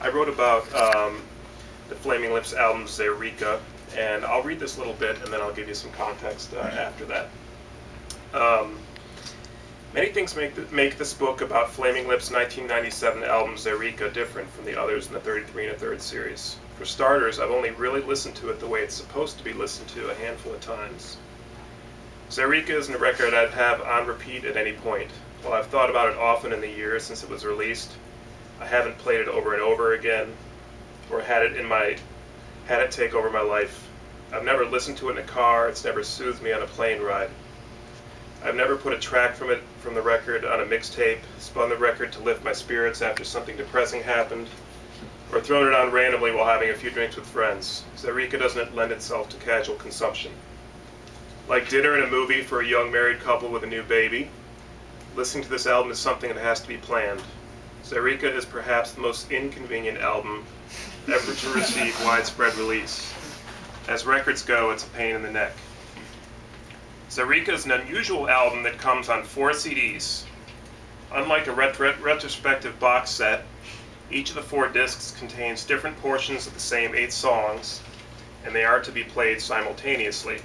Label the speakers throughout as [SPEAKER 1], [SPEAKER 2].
[SPEAKER 1] I wrote about the Flaming Lips album Zaireeka, and I'll read this little bit and then I'll give you some context after that. Many things make this book about Flaming Lips' 1997 album Zaireeka different from the others in the 33 1/3 series. For starters, I've only really listened to it the way it's supposed to be listened to a handful of times. Zaireeka isn't a record I'd have on repeat at any point. While I've thought about it often in the years since it was released, I haven't played it over and over again, or had it take over my life. I've never listened to it in a car. It's never soothed me on a plane ride. I've never put a track from the record on a mixtape, spun the record to lift my spirits after something depressing happened, or thrown it on randomly while having a few drinks with friends. Zaireeka doesn't lend itself to casual consumption. Like dinner and a movie for a young married couple with a new baby, listening to this album is something that has to be planned. Zaireeka is perhaps the most inconvenient album ever to receive widespread release. As records go, it's a pain in the neck. Zaireeka is an unusual album that comes on 4 CDs. Unlike a retrospective box set, each of the 4 discs contains different portions of the same 8 songs, and they are to be played simultaneously.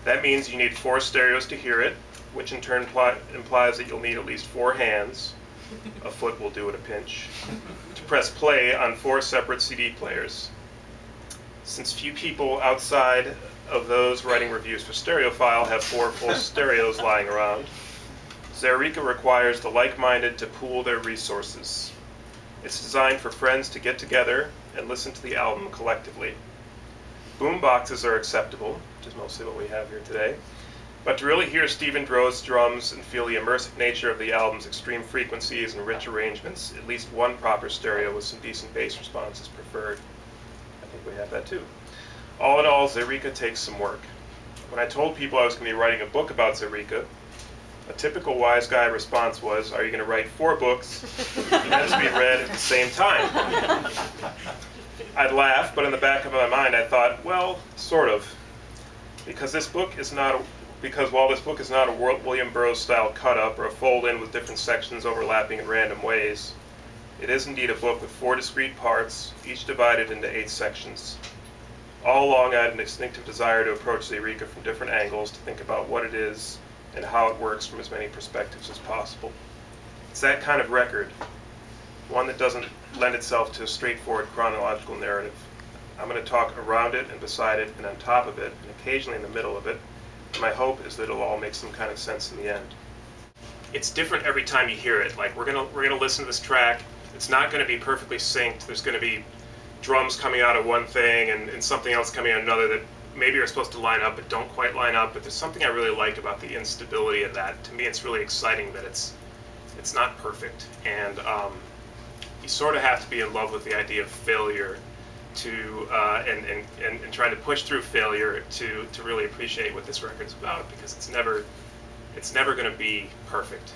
[SPEAKER 1] That means you need 4 stereos to hear it, which in turn implies that you'll need at least 4 hands, a foot will do at a pinch, to press play on 4 separate CD players. Since few people outside of those writing reviews for Stereophile have 4 full stereos lying around, Zaireeka requires the like-minded to pool their resources. It's designed for friends to get together and listen to the album collectively. Boom boxes are acceptable, which is mostly what we have here today, but to really hear Stephen Drozd's drums and feel the immersive nature of the album's extreme frequencies and rich arrangements, at least one proper stereo with some decent bass response is preferred. I think we have that too. All in all, Zaireeka takes some work. When I told people I was going to be writing a book about Zaireeka, a typical wise guy response was, "Are you going to write 4 books meant to be read at the same time?" I'd laugh, but in the back of my mind I thought, well, sort of. Because while this book is not a William Burroughs-style cut-up or a fold-in with different sections overlapping in random ways, it is indeed a book with 4 discrete parts, each divided into 8 sections. All along I had an instinctive desire to approach Zaireeka from different angles, to think about what it is and how it works from as many perspectives as possible. It's that kind of record, one that doesn't lend itself to a straightforward chronological narrative. I'm going to talk around it and beside it and on top of it and occasionally in the middle of it. And my hope is that it'll all make some kind of sense in the end. It's different every time you hear it. Like we're gonna listen to this track. It's not going to be perfectly synced. There's going to be drums coming out of one thing and something else coming out of another that maybe are supposed to line up but don't quite line up. But there's something I really like about the instability of that. To me, it's really exciting that it's not perfect, and you sort of have to be in love with the idea of failure to and trying to push through failure to really appreciate what this record's about, because it's never going to be perfect.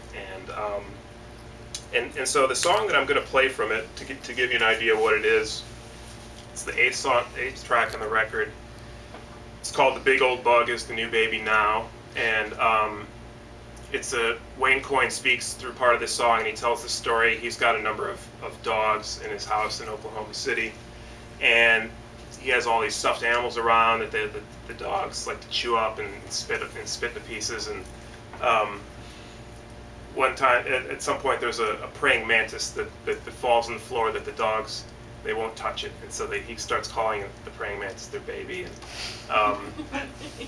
[SPEAKER 1] And so the song that I'm going to play from it to give you an idea of what it is, it's the 8th track on the record. It's called "The Big Old Bug Is the New Baby Now," and Wayne Coyne speaks through part of this song, and he tells the story. He's got a number of dogs in his house in Oklahoma City, and he has all these stuffed animals around that the dogs like to chew up and spit to pieces. And one time, at some point, there's a praying mantis that falls on the floor that the dogs, they won't touch it, and so he starts calling the praying mantis their baby, and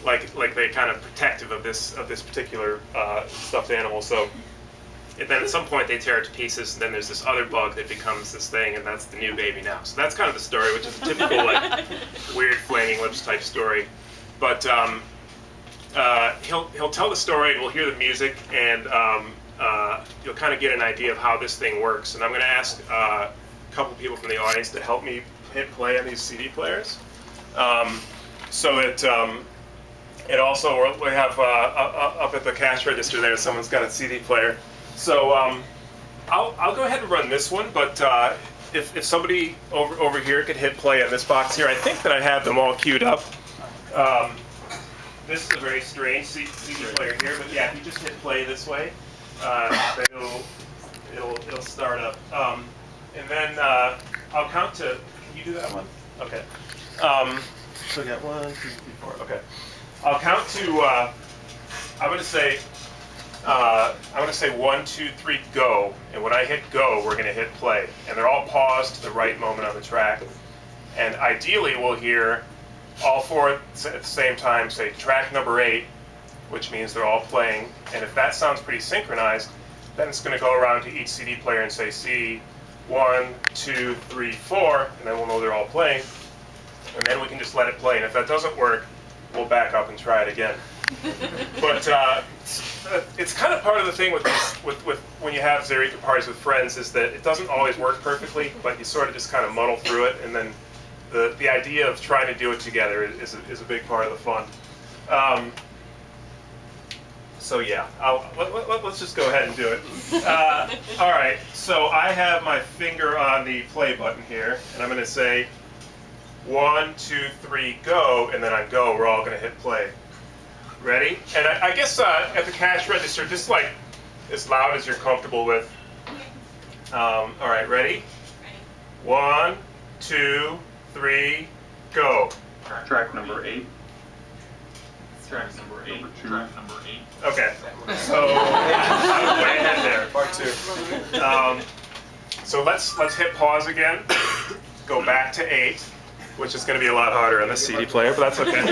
[SPEAKER 1] like they're kind of protective of this particular stuffed animal. So, and then at some point they tear it to pieces, and then there's this other bug that becomes this thing, and that's the new baby now. So that's kind of the story, which is a typical like weird Flaming Lips type story. But he'll tell the story, and we'll hear the music, and you'll kind of get an idea of how this thing works. And I'm going to ask a couple people from the audience to help me hit play on these CD players. So it also, we have up at the cash register there, someone's got a CD player. So I'll go ahead and run this one, but if somebody over here could hit play on this box here, I think that I have them all queued up. This is a very strange CD player here, but yeah, if you just hit play this way, then it'll start up. And then I'll count to. Can you do that one? Okay. So we got 1, 2, 3, 4. Okay. I'll count to. I'm gonna say. I'm gonna say 1, 2, 3, go. And when I hit go, we're gonna hit play. And they're all paused to the right moment on the track. And ideally, we'll hear all four at the same time say track number 8, which means they're all playing. And if that sounds pretty synchronized, then it's going to go around to each CD player and say C, 1, 2, 3, 4, and then we'll know they're all playing. And then we can just let it play. And if that doesn't work, we'll back up and try it again. But it's kind of part of the thing with when you have Zaireeka parties with friends is that it doesn't always work perfectly, but you sort of just kind of muddle through it, and then the idea of trying to do it together is a big part of the fun. So yeah, let's just go ahead and do it. All right, so I have my finger on the play button here, and I'm going to say 1, 2, 3, go, and then on go, we're all going to hit play. Ready? And I guess at the cash register, just like as loud as you're comfortable with. All right, ready? 1, 2, 3, go.
[SPEAKER 2] Track number 8. Track number 8. Track number 8.
[SPEAKER 1] Okay. So I was way ahead there. Part 2. So let's hit pause again. Go back to 8, which is going to be a lot harder on the CD player, but that's okay.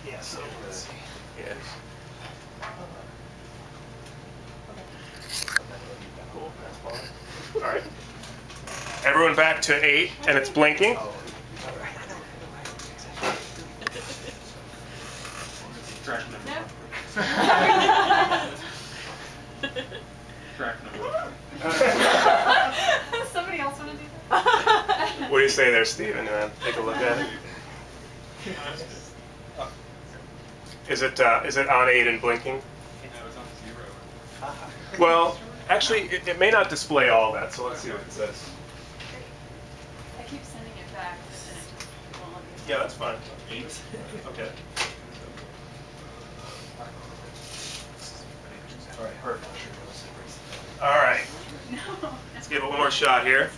[SPEAKER 1] Yeah. So let's see. Yeah. Cool. All right. Everyone back to 8, and it's blinking.
[SPEAKER 2] Track number. Track number.
[SPEAKER 3] Somebody else want to do that?
[SPEAKER 1] What do you say there, Steven? Take a look at it. Is it on 8 and blinking?
[SPEAKER 2] No, it's on 0.
[SPEAKER 1] Well, actually, it may not display all that, so let's see what it says.
[SPEAKER 3] I keep sending it back, but then it just won't let me.
[SPEAKER 1] Yeah, that's fine.
[SPEAKER 2] 8.
[SPEAKER 1] Okay. All right, perfect. All right.
[SPEAKER 3] No.
[SPEAKER 1] Let's give it one more shot here.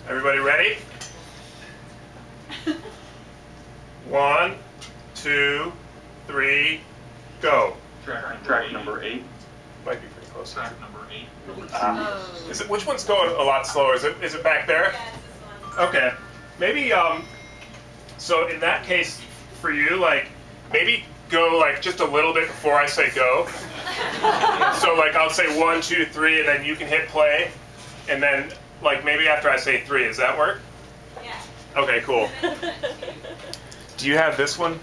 [SPEAKER 1] Everybody ready? 1, 2, 3, go.
[SPEAKER 2] Track number 8.
[SPEAKER 1] Might be pretty close.
[SPEAKER 2] Track number 8.
[SPEAKER 1] Is it? Which one's going a lot slower? Is it back there?
[SPEAKER 3] Yeah, it's this one.
[SPEAKER 1] Okay. Maybe. So in that case, for you, like maybe go like just a little bit before I say go. So like I'll say 1, 2, 3, and then you can hit play, and then like maybe after I say 3, does that work?
[SPEAKER 3] Yeah.
[SPEAKER 1] Okay, cool. Do you have this one?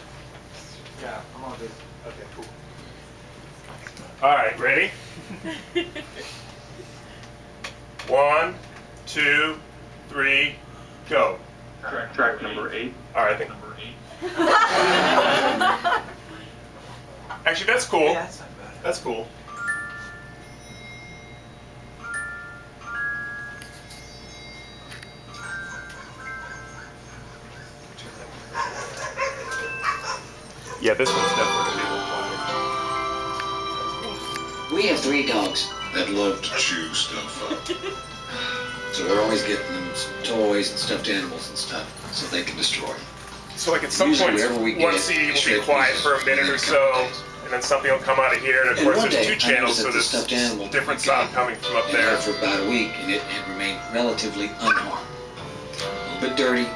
[SPEAKER 4] Yeah, I'm on this.
[SPEAKER 1] Okay, cool. All right, ready? 1, 2, 3, go.
[SPEAKER 2] Track number 8.
[SPEAKER 1] All right, I think.
[SPEAKER 2] Number 8.
[SPEAKER 1] Actually, that's cool.
[SPEAKER 4] Yeah, that's not bad.
[SPEAKER 1] That's cool. Yeah, this one's definitely gonna be a little quieter.
[SPEAKER 5] We have 3 dogs.
[SPEAKER 6] that love to chew stuff up.
[SPEAKER 5] So we're always getting them toys and stuffed animals and stuff so they can destroy.
[SPEAKER 1] So like at some
[SPEAKER 5] Usually
[SPEAKER 1] point,
[SPEAKER 5] wherever we
[SPEAKER 1] one
[SPEAKER 5] get
[SPEAKER 1] CD will be
[SPEAKER 5] straight
[SPEAKER 1] quiet
[SPEAKER 5] pieces
[SPEAKER 1] for a minute
[SPEAKER 5] within
[SPEAKER 1] or
[SPEAKER 5] a
[SPEAKER 1] so,
[SPEAKER 5] couple days.
[SPEAKER 1] and then something will come out of here, and of
[SPEAKER 5] And
[SPEAKER 1] course
[SPEAKER 5] one
[SPEAKER 1] there's
[SPEAKER 5] day,
[SPEAKER 1] 2 channels,
[SPEAKER 5] I
[SPEAKER 1] so
[SPEAKER 5] noticed that the
[SPEAKER 1] there's
[SPEAKER 5] stuffed animal
[SPEAKER 1] different
[SPEAKER 5] we got
[SPEAKER 1] sound coming from up
[SPEAKER 5] in
[SPEAKER 1] there.
[SPEAKER 5] for about a week, and it had remained relatively unharmed. A little bit dirty,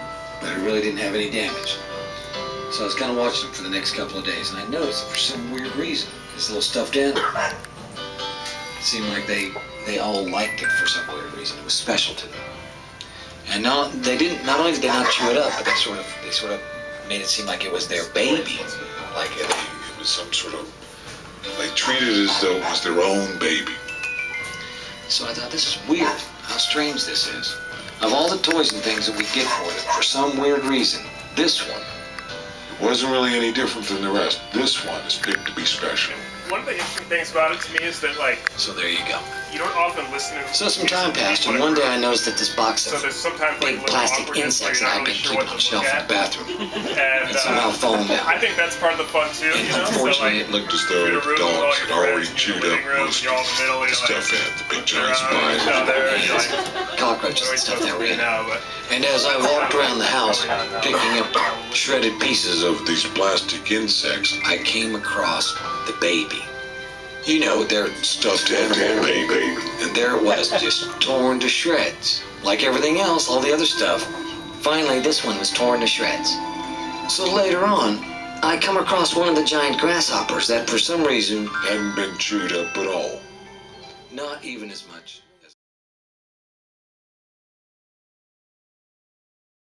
[SPEAKER 5] but it really didn't have any damage. So I was kind of watching it for the next couple of days, and I noticed that for some weird reason, this little stuffed animal seemed like they all liked it for some weird reason. It was special to them. And not only did they not chew it up, but they sort of made it seem like it was their baby. Like
[SPEAKER 6] It was some sort of, they treated it as though it was their own baby.
[SPEAKER 5] So I thought, this is weird, how strange this is. Of all the toys and things that we get for some weird reason, this one.
[SPEAKER 6] It wasn't really any different than the rest. This one is picked to be special.
[SPEAKER 1] One of the interesting things about it to me is that, like,
[SPEAKER 5] So there you go.
[SPEAKER 1] you don't often listen to.
[SPEAKER 5] So some time passed, and one day I noticed that this box
[SPEAKER 1] So
[SPEAKER 5] of
[SPEAKER 1] there's sometimes like
[SPEAKER 5] big
[SPEAKER 1] little
[SPEAKER 5] plastic
[SPEAKER 1] awkwardness where
[SPEAKER 5] insects
[SPEAKER 1] you're
[SPEAKER 5] that
[SPEAKER 1] not
[SPEAKER 5] I'd
[SPEAKER 1] really
[SPEAKER 5] been
[SPEAKER 1] sure
[SPEAKER 5] keeping
[SPEAKER 1] what
[SPEAKER 5] on
[SPEAKER 1] to
[SPEAKER 5] the shelf
[SPEAKER 1] look
[SPEAKER 5] in
[SPEAKER 1] at.
[SPEAKER 5] the bathroom
[SPEAKER 1] And
[SPEAKER 5] had somehow fallen down.
[SPEAKER 1] I think that's part of the fun too,
[SPEAKER 5] And
[SPEAKER 1] you know?
[SPEAKER 5] unfortunately,
[SPEAKER 6] It looked as
[SPEAKER 1] You're in
[SPEAKER 6] though
[SPEAKER 1] a room with all
[SPEAKER 6] dogs
[SPEAKER 1] your
[SPEAKER 6] had already
[SPEAKER 1] friends,
[SPEAKER 6] chewed
[SPEAKER 1] you're in
[SPEAKER 6] up
[SPEAKER 1] the living room,
[SPEAKER 6] most
[SPEAKER 1] you're all in the middle,
[SPEAKER 6] of the
[SPEAKER 1] you're like,
[SPEAKER 6] stuff at the big
[SPEAKER 1] you're
[SPEAKER 6] giant
[SPEAKER 1] around,
[SPEAKER 6] spines.
[SPEAKER 1] down there, and you're
[SPEAKER 5] Yes.
[SPEAKER 1] like,
[SPEAKER 5] cockroaches and stuff that were in it.
[SPEAKER 1] now, but
[SPEAKER 5] And as I walked around the house, picking up shredded pieces of,
[SPEAKER 6] Of these plastic insects,
[SPEAKER 5] I came across the baby. You know, they're
[SPEAKER 6] stuffed animal baby.
[SPEAKER 5] and there it was, just torn to shreds. Like everything else, all the other stuff. Finally, this one was torn to shreds. So later on, I come across one of the giant grasshoppers that for some reason,
[SPEAKER 6] Hadn't been chewed up at all.
[SPEAKER 5] not even as much.